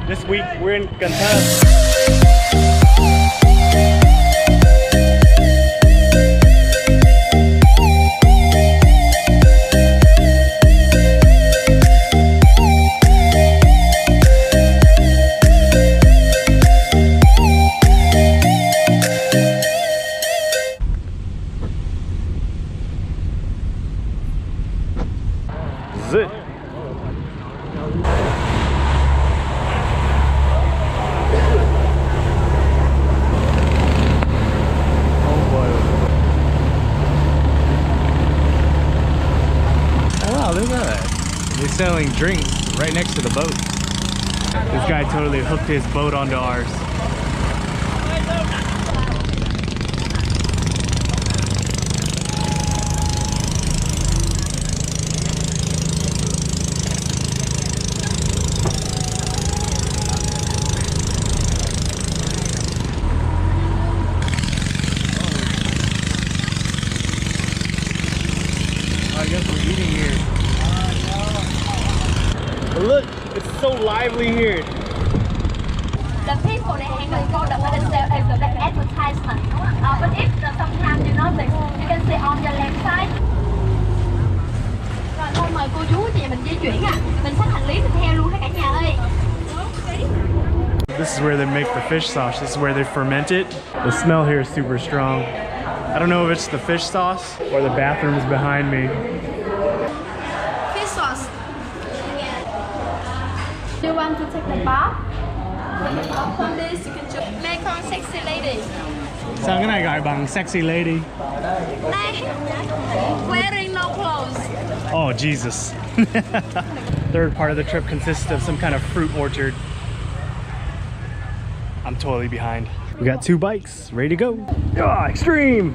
This week we're in Can Tho. Zit. They're selling drinks right next to the boat. This guy totally hooked his boat onto ours. I guess we're eating here. Look, it's so lively here. The people they hang the product for themselves as the advertisement. But if sometimes you notice, you can see on the left side. Rồi thôi mời cô chú chị mình di chuyển ạ. Mình xách hành lý mình theo luôn hết cả nhà ơi. This is where they make the fish sauce. This is where they ferment it. The smell here is super strong. I don't know if it's the fish sauce or the bathroom is behind me. Fish sauce. Do you want to take the bath? From this you can just make on sexy lady. Sao cái này gọi bằng sexy lady? Đây, wearing no clothes. Oh Jesus. Third part of the trip consists of some kind of fruit orchard. I'm totally behind. We got 2 bikes ready to go. Oh, extreme.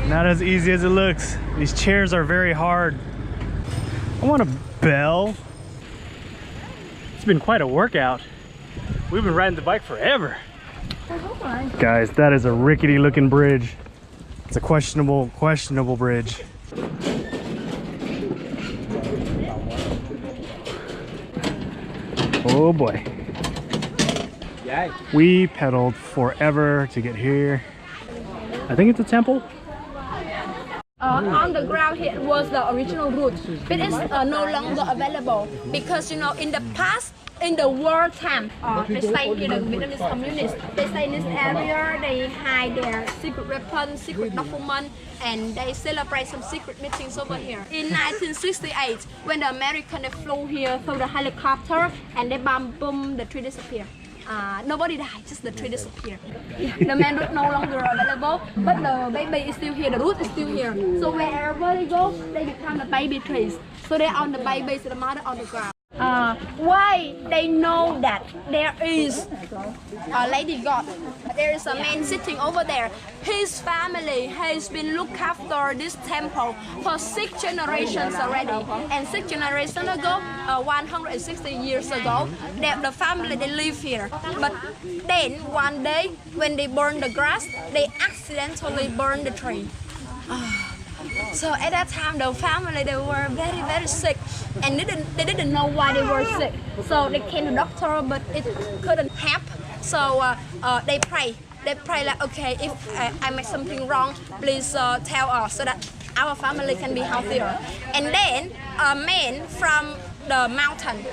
Not as easy as it looks. These chairs are very hard. I want a bell. It's been quite a workout. We've been riding the bike forever. Guys, that is a rickety looking bridge. It's a questionable bridge. Oh boy. We pedaled forever to get here. I think it's a temple. On the ground here was the original route, but it's no longer available because you know in the past, in the war time, they stay here, the Vietnamese communists. They stay in this area. They hide their secret weapons, secret documents, and they celebrate some secret meetings over here. In 1968, when the Americans flew here through the helicopter and they boom, the tree disappeared. Nobody died, just the tree disappeared. The man route no longer available, but the baby is still here, the root is still here. So wherever they go, they become the baby trees. So they're on the babies, the mother on the ground. Why they know that there is a lady god? There is a man sitting over there. His family has been looked after this temple for 6 generations already. And 6 generations ago, 160 years ago, the family they live here. But then one day, when they burn the grass, they accidentally burn the tree. So at that time, the family they were very sick, and they didn't know why they were sick. So they came to the doctor, but it couldn't help. So they pray. They pray like, okay, if I make something wrong, please tell us so that our family can be healthier. And then a man from the mountain,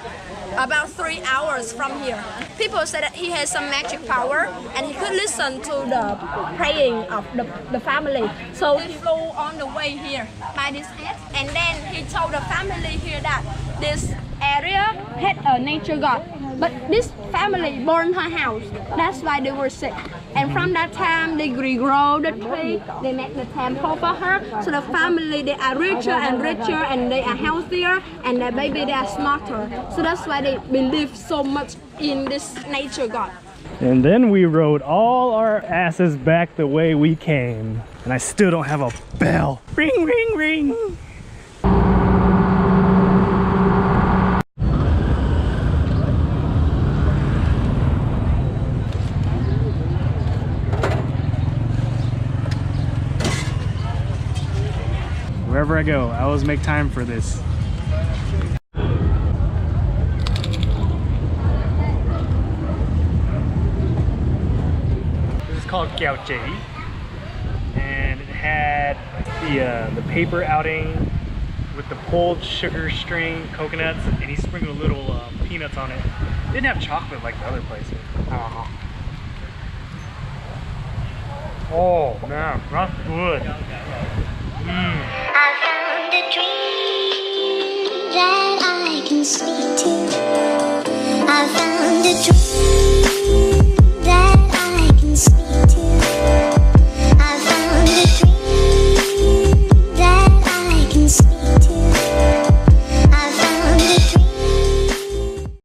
about 3 hours from here. People say that he has some magic power and he could listen to the praying of the family. So he flew on the way here by this head, and then he told the family here that this area had a nature god. But this family burned her house. That's why they were sick. And from that time, they regrow the tree. They make the temple for her. So the family, they are richer and richer, and they are healthier, and their baby, they are smarter. So that's why they believe so much in this nature god. And then we rode all our asses back the way we came. And I still don't have a bell. Ring, ring, ring. Wherever I go, I always make time for this. Kieu Chai. And it had the paper outing with the pulled sugar string coconuts, and he sprinkled little peanuts on it. Didn't have chocolate like the other places. Oh man, that's good. I found a dream that I can speak to. I found a dream.